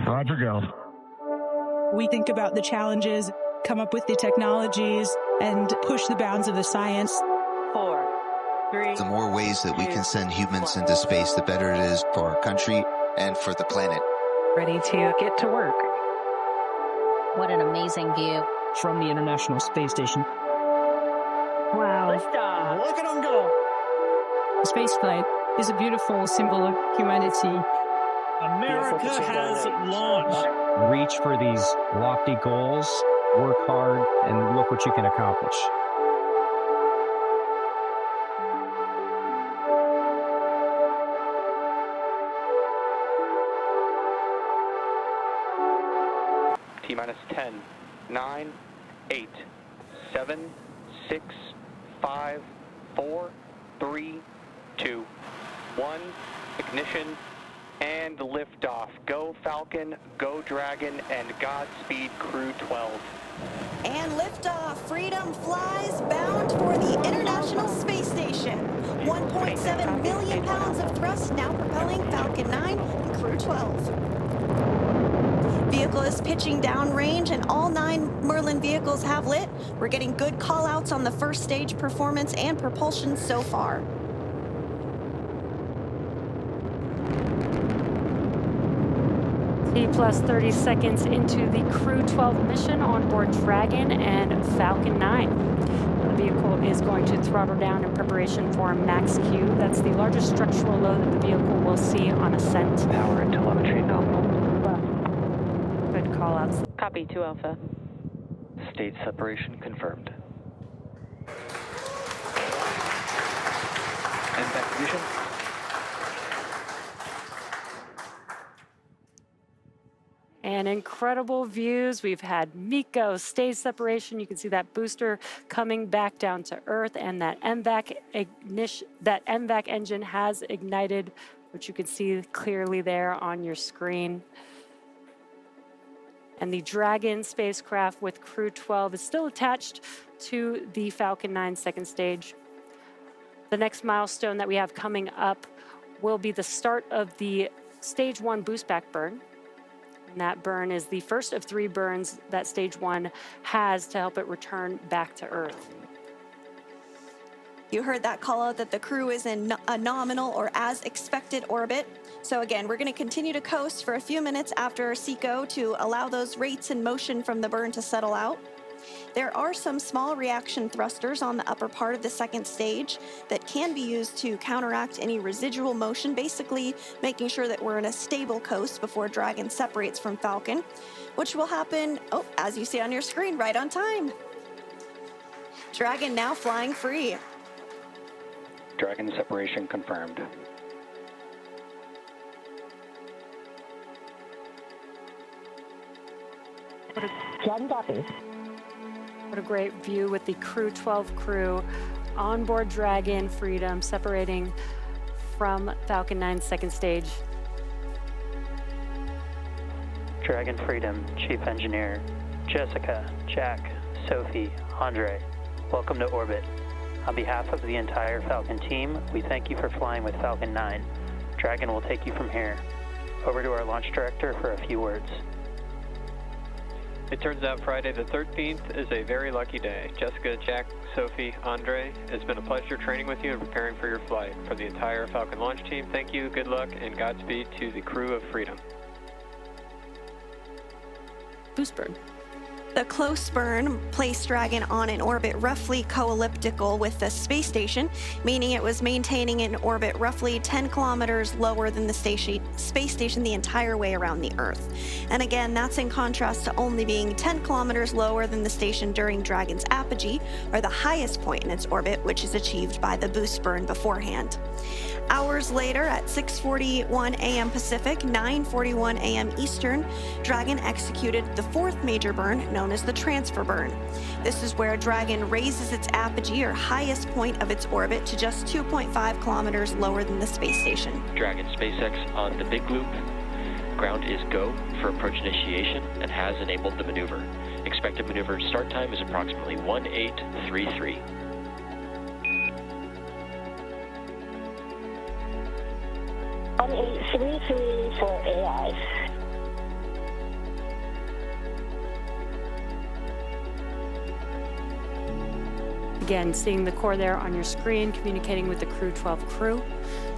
Roger, go. We think about the challenges, come up with the technologies, and push the bounds of the science. 4, 3. The more ways that we can send humans into space, the better it is for our country and for the planet. Ready to get to work. What an amazing view. From the International Space Station. Wow. Liftoff. Look at them go. Spaceflight is a beautiful symbol of humanity. America has launched. Reach for these lofty goals, work hard, and look what you can accomplish. T-minus 10, 9, 8, 7, 6, 5, 4, 3, 2, 1, ignition, and liftoff. Go Falcon, go Dragon, and Godspeed Crew-12. And liftoff. Freedom flies bound for the International Space Station. 1.7 million pounds of thrust now propelling Falcon 9 and Crew-12. Vehicle is pitching downrange and all 9 Merlin vehicles have lit. We're getting good call-outs on the first stage performance and propulsion so far. Plus 30 seconds into the Crew-12 mission on board Dragon and Falcon 9. The vehicle is going to throttle down in preparation for max Q. That's the largest structural load that the vehicle will see on ascent. Power and telemetry nominal. Good call-outs. Copy 2 Alpha. State separation confirmed. And back position. And incredible views. We've had MECO stage separation. You can see that booster coming back down to Earth, and that MVAC engine has ignited, which you can see clearly there on your screen. And the Dragon spacecraft with Crew-12 is still attached to the Falcon 9 second stage. The next milestone that we have coming up will be the start of the Stage 1 boost back burn. And that burn is the first of 3 burns that Stage 1 has to help it return back to Earth. You heard that call out that the crew is in a nominal or as expected orbit. So again, we're going to continue to coast for a few minutes after SECO to allow those rates and motion from the burn to settle out. There are some small reaction thrusters on the upper part of the second stage that can be used to counteract any residual motion, basically making sure that we're in a stable coast before Dragon separates from Falcon, which will happen, as you see on your screen, right on time. Dragon now flying free. Dragon separation confirmed. Dragon copy. What a great view with the Crew-12 crew on board Dragon Freedom, separating from Falcon 9 second stage. Dragon Freedom, Chief Engineer, Jessica, Jack, Sophie, Andre, welcome to orbit. On behalf of the entire Falcon team, we thank you for flying with Falcon 9. Dragon will take you from here. Over to our launch director for a few words. It turns out Friday the 13th is a very lucky day. Jessica, Jack, Sophie, Andre, it's been a pleasure training with you and preparing for your flight. For the entire Falcon launch team, thank you, good luck, and Godspeed to the crew of Freedom. Boost burn. The close burn placed Dragon on an orbit roughly co-elliptical with the space station, meaning it was maintaining an orbit roughly 10 kilometers lower than the space station the entire way around the Earth. And again, that's in contrast to only being 10 kilometers lower than the station during Dragon's apogee, or the highest point in its orbit, which is achieved by the boost burn beforehand. Hours later, at 6:41 a.m. Pacific, 9:41 a.m. Eastern, Dragon executed the 4th major burn, known as the transfer burn. This is where Dragon raises its apogee, or highest point of its orbit, to just 2.5 kilometers lower than the space station. Dragon SpaceX on the big loop. Ground is go for approach initiation and has enabled the maneuver. Expected maneuver start time is approximately 1833. On 833 for AI. Again, seeing the core there on your screen, communicating with the CREW-12 crew.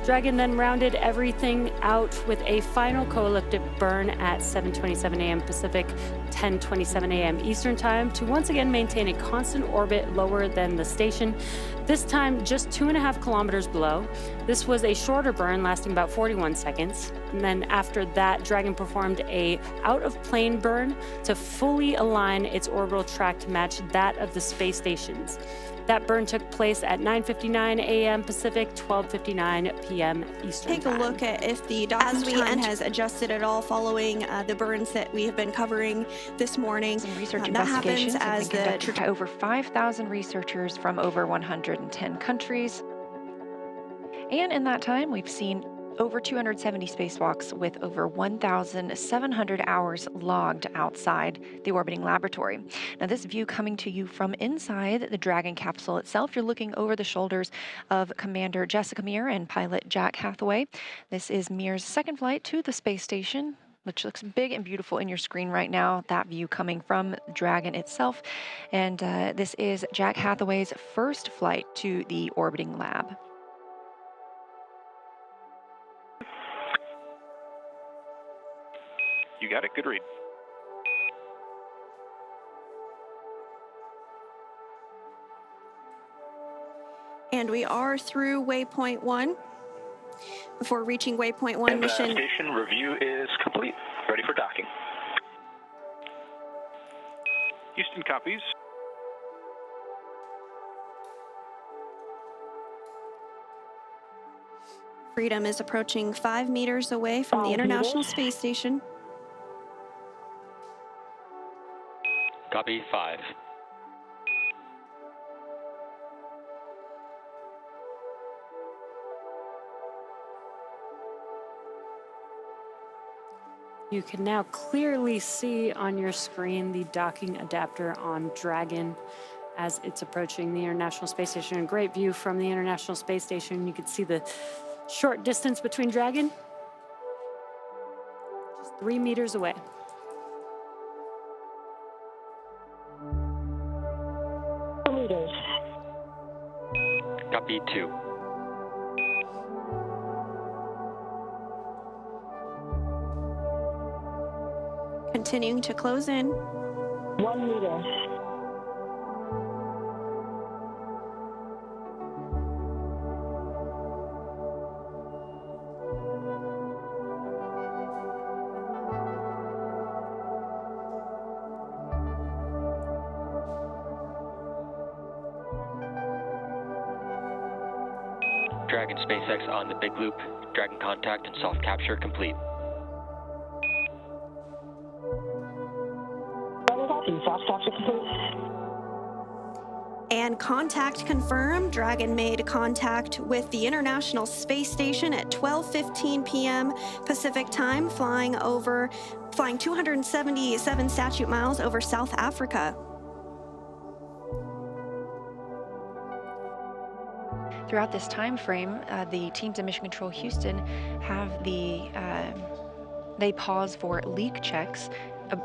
Dragon then rounded everything out with a final co-elliptic burn at 7:27 a.m. Pacific, 10:27 a.m. Eastern Time to once again maintain a constant orbit lower than the station, this time just 2.5 kilometers below. This was a shorter burn lasting about 41 seconds. And then after that, Dragon performed a out-of-plane burn to fully align its orbital track to match that of the space station's. That burn took place at 9:59 a.m. Pacific, 12:59 p.m. Eastern Take Time. a look at if the docking time has adjusted at all following the burns that we have been covering this morning. Some research that happens investigations as have been conducted by over 5,000 researchers from over 110 countries. And in that time, we've seen over 270 spacewalks with over 1,700 hours logged outside the orbiting laboratory. Now, this view coming to you from inside the Dragon capsule itself, you're looking over the shoulders of Commander Jessica Meir and pilot Jack Hathaway. This is Meir's second flight to the space station, which looks big and beautiful in your screen right now, that view coming from Dragon itself. And this is Jack Hathaway's first flight to the orbiting lab. You got it. Good read. And we are through waypoint 1. Before reaching waypoint 1 And mission. station review is complete. Ready for docking. Houston copies. Freedom is approaching 5 meters away from the International Space Station. Copy 5. You can now clearly see on your screen the docking adapter on Dragon as it's approaching the International Space Station. A great view from the International Space Station. You can see the short distance between Dragon, just 3 meters away. Copy 2. Continuing to close in. 1 meter. Dragon SpaceX on the big loop. Dragon contact and soft capture complete. Soft capture complete. And contact confirmed. Dragon made contact with the International Space Station at 12:15 p.m. Pacific Time, flying 277 statute miles over South Africa. Throughout this time frame, the teams in Mission Control Houston have they pause for leak checks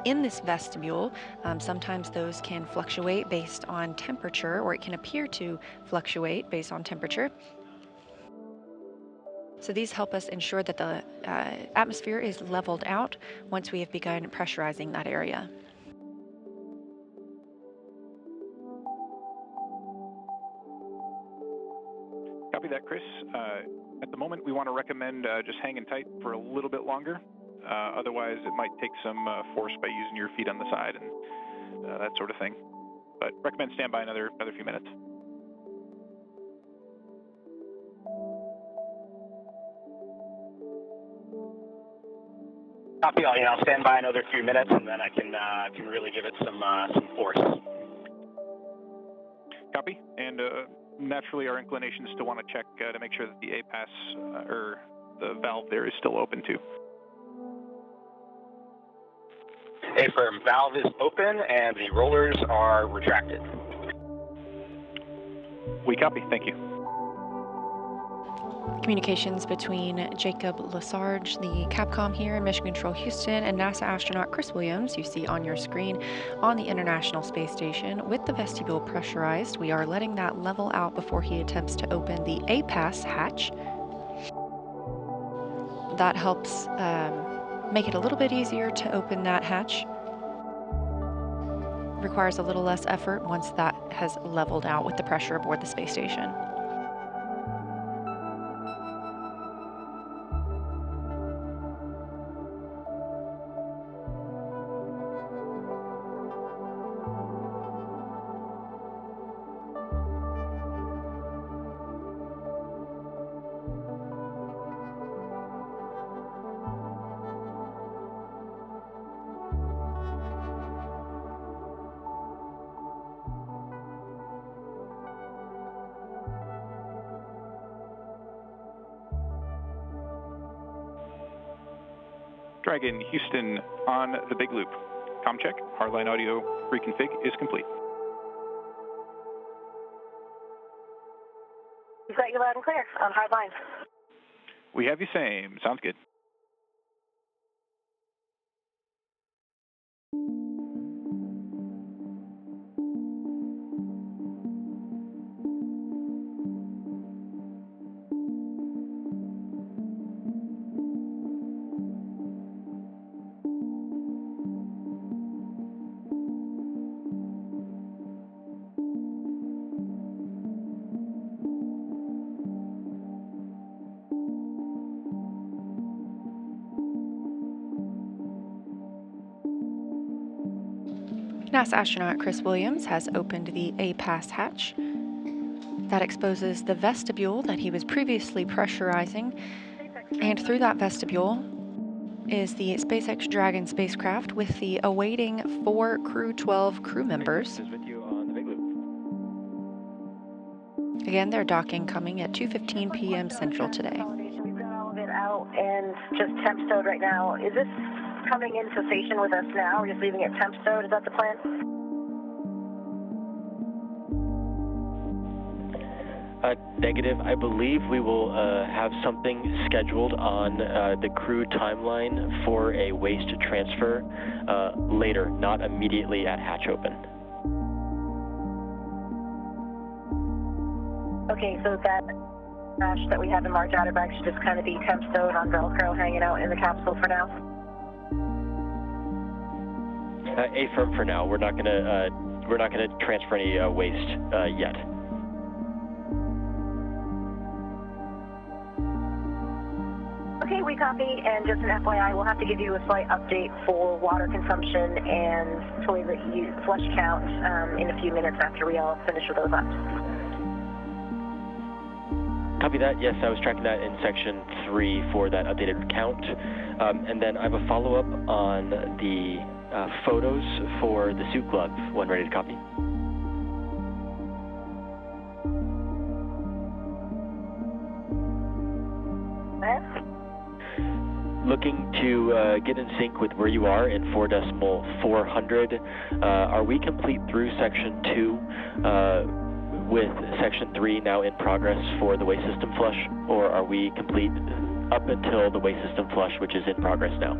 in this vestibule. Sometimes those can fluctuate based on temperature, or it can appear to fluctuate based on temperature. So these help us ensure that the atmosphere is leveled out once we have begun pressurizing that area. Copy that, Chris. At the moment, we want to recommend just hanging tight for a little bit longer. Otherwise, it might take some force by using your feet on the side and that sort of thing. But recommend stand by another few minutes. Copy all. I'll stand by another few minutes, and then I can really give it some force. Copy. And naturally, our inclination is to want to check to make sure that the APAS or the valve there is still open too. Affirm. Valve is open and the rollers are retracted. We copy. Thank you. Communications between Jacob Lesarge, the Capcom here in Mission Control Houston, and NASA astronaut Chris Williams, you see on your screen, on the International Space Station. With the vestibule pressurized, we are letting that level out before he attempts to open the A-Pass hatch. That helps make it a little bit easier to open that hatch. Requires a little less effort once that has leveled out with the pressure aboard the space station. Dragon, Houston on the big loop. Com check, hardline audio reconfig is complete. We've got you loud and clear on hardline. We have you same. Sounds good. NASA astronaut Chris Williams has opened the A-Pass hatch. That exposes the vestibule that he was previously pressurizing, and through that vestibule is the SpaceX Dragon spacecraft with the awaiting 4 CREW-12 crew members. Again, they're docking coming at 2:15 p.m. Central today. We've got all of it out and just temp stowed right now. Is this coming into station with us now? We're just leaving it temp stowed. Is that the plan? Negative. I believe we will have something scheduled on the crew timeline for a waste transfer later, not immediately at hatch open. Okay, so that crash that we have in March Outerback should just kind of be temp stowed on Velcro, hanging out in the capsule for now. Affirm for now. We're not gonna transfer any waste yet. Okay, we copy, and just an FYI, we'll have to give you a slight update for water consumption and toilet use, flush count in a few minutes after we all finish with those laps. Copy that. Yes, I was tracking that in section 3 for that updated count. And then I have a follow-up on the photos for the suit glove when ready to copy. Looking to get in sync with where you are in 4.400. Are we complete through section 2 with section 3 now in progress for the waste system flush, or are we complete up until the waste system flush, which is in progress now?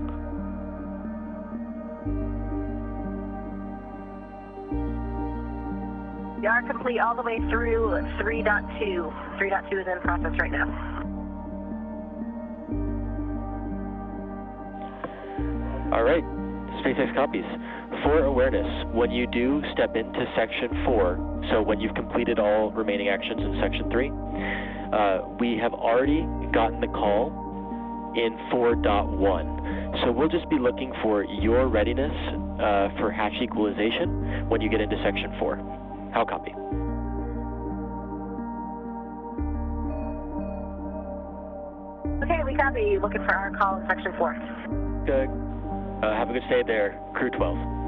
We are complete all the way through 3.2. 3.2 is in process right now. All right, SpaceX copies. For awareness, when you do step into section 4, so when you've completed all remaining actions in section 3, we have already gotten the call in 4.1. So we'll just be looking for your readiness for hatch equalization when you get into section 4. How copy? Okay, we copy. Looking for our call in section 4. Good. Have a good stay there, CREW-12.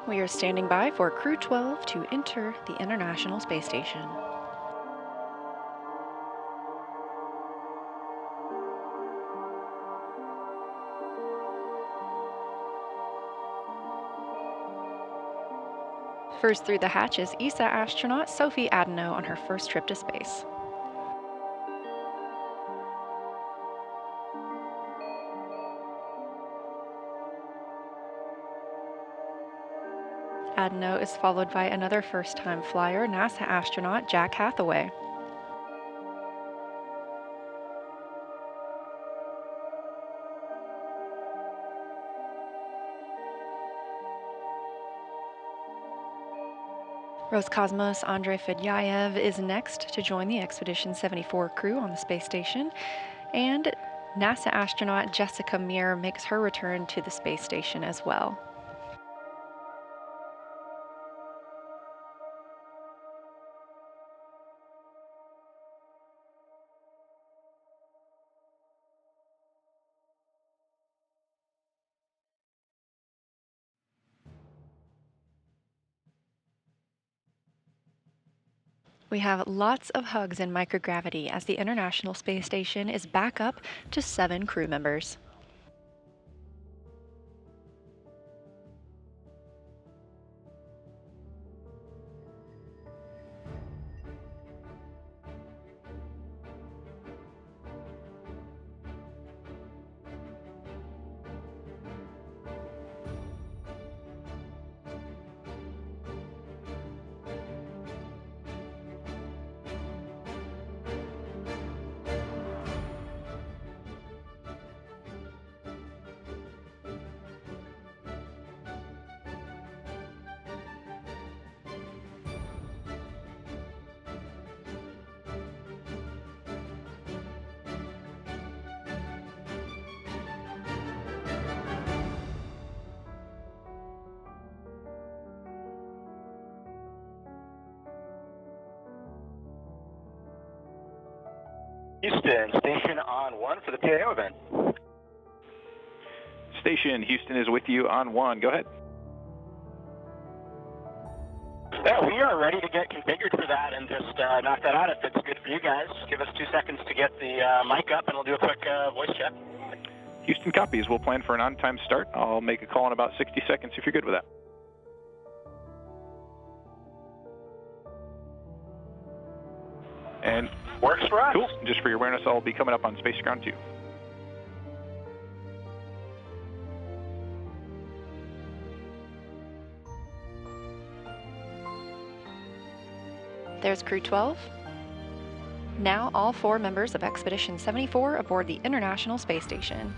We are standing by for CREW-12 to enter the International Space Station. First through the hatch is ESA astronaut Sophie Adeno on her first trip to space. Adeno is followed by another first-time flyer, NASA astronaut Jack Hathaway. Roscosmos Andrei Fedyaev is next to join the Expedition 74 crew on the space station, and NASA astronaut Jessica Meir makes her return to the space station as well. We have lots of hugs in microgravity as the International Space Station is back up to 7 crew members. Houston, station on 1 for the PAO event. Station, Houston is with you on 1. Go ahead. Yeah, we are ready to get configured for that and just knock that out if it's good for you guys. Give us 2 seconds to get the mic up and we'll do a quick voice check. Houston copies. We'll plan for an on-time start. I'll make a call in about 60 seconds if you're good with that. And works for us. Cool. Just for your awareness, I'll be coming up on Space Ground 2. There's CREW-12. Now all 4 members of Expedition 74 aboard the International Space Station.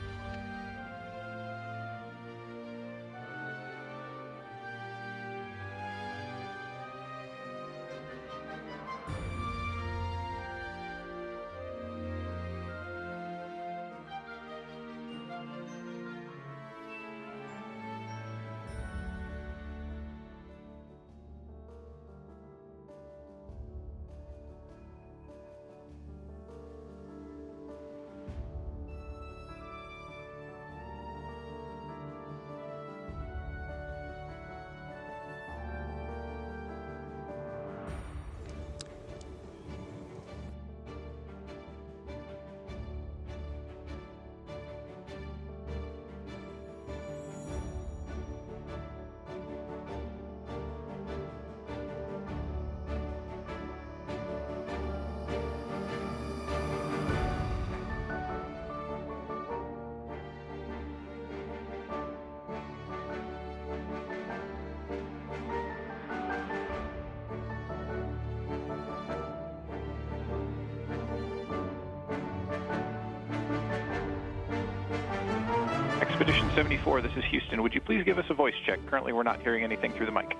Expedition 74, this is Houston. Would you please give us a voice check? Currently, we're not hearing anything through the mic.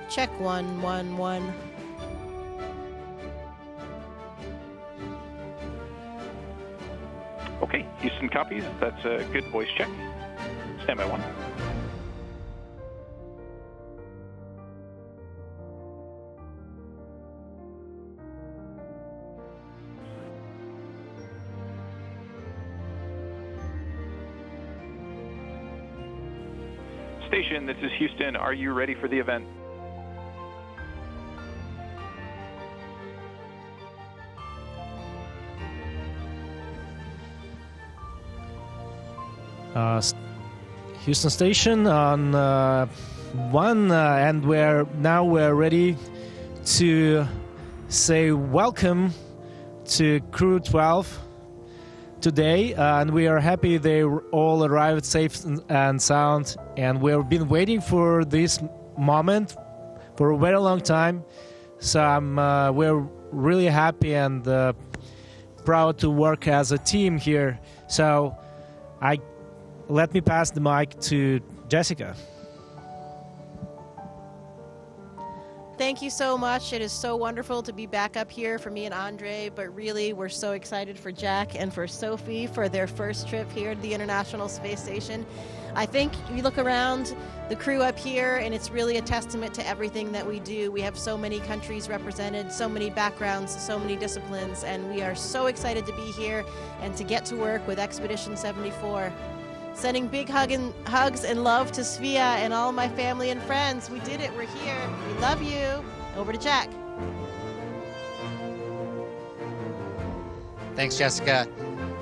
Check 111. Okay, Houston copies. That's a good voice check. Stand by 1. Station, this is Houston. Are you ready for the event? Houston Station on 1, and we're ready to say welcome to CREW-12 today, and we are happy they all arrived safe and sound, and we've been waiting for this moment for a very long time. So we're really happy and proud to work as a team here. So let me pass the mic to Jessica. Thank you so much. It is so wonderful to be back up here for me and Andre, but really we're so excited for Jack and for Sophie for their first trip here to the International Space Station. I think you look around the crew up here and it's really a testament to everything that we do. We have so many countries represented, so many backgrounds, so many disciplines, and we are so excited to be here and to get to work with Expedition 74. Sending big hugs and love to Svea and all my family and friends. We did it. We're here. We love you. Over to Jack. Thanks, Jessica.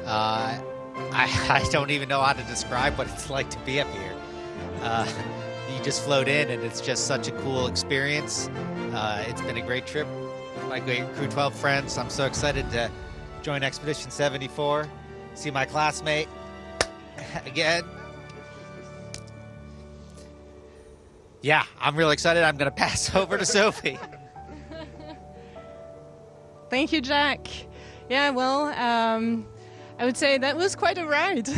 I don't even know how to describe what it's like to be up here. You just float in, and it's just such a cool experience. It's been a great trip with my great CREW-12 friends. I'm so excited to join Expedition 74, see my classmate again. Yeah, I'm really excited. I'm going to pass over to Sophie. Thank you, Jack. Yeah, well, I would say that was quite a ride,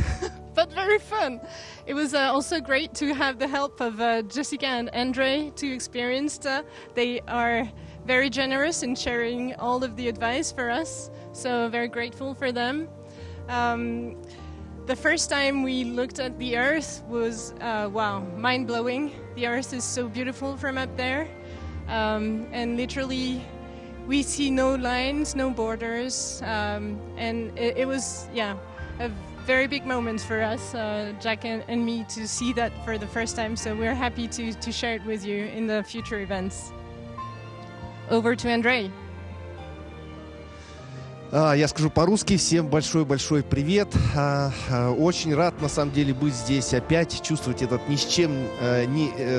but very fun. It was also great to have the help of Jessica and Andre, two experienced. They are very generous in sharing all of the advice for us, so very grateful for them. The first time we looked at the Earth was, wow, mind-blowing. The Earth is so beautiful from up there. And literally, we see no lines, no borders. And it was, yeah, a very big moment for us, Jack and me, to see that for the first time. So we're happy to share it with you in the future events. Over to Andre. Я скажу по-русски. Всем большой-большой привет. Очень рад, на самом деле, быть здесь опять, чувствовать этот ни с чем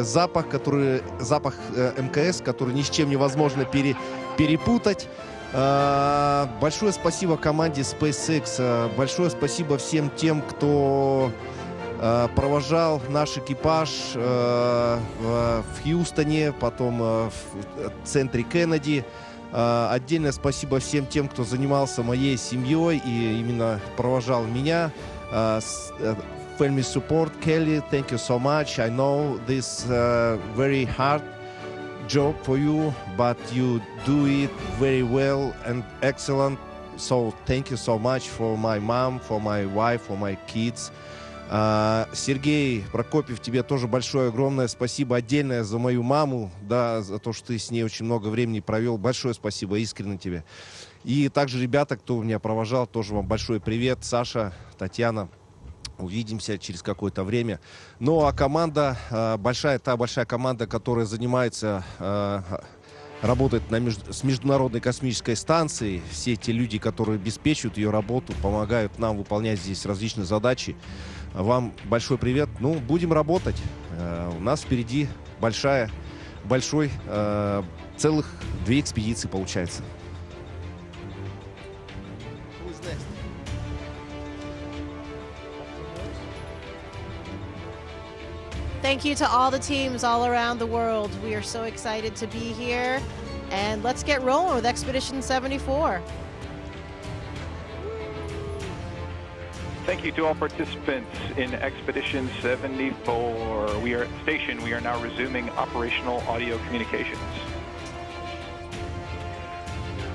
запах МКС, который ни с чем невозможно перепутать. Большое спасибо команде SpaceX. Большое спасибо всем тем, кто провожал наш экипаж в Хьюстоне, потом в центре Кеннеди. Отдельное спасибо всем тем, кто занимался моей семьей и именно провожал меня. Family support, Kelly, thank you so much. I know this very hard job for you, but you do it very well and excellent. So thank you so much for my mom, for my wife, for my kids. Сергей Прокопьев, тебе тоже большое огромное спасибо отдельное за мою маму, да, за то, что ты с ней очень много времени провел. Большое спасибо, искренне тебе. И также ребята, кто меня провожал, тоже вам большой привет. Саша, Татьяна, увидимся через какое-то время. Ну а команда, та большая команда, которая занимается, работает с Международной космической станцией, все те люди, которые обеспечивают ее работу, помогают нам выполнять здесь различные задачи. Вам большой привет. Ну, будем работать. У нас впереди целых 2 экспедиции получается. Thank you to all the teams all around the world. We are so excited to be here. And let's get rolling with Expedition 74. Thank you to all participants in Expedition 74. We are at station. We are now resuming operational audio communications.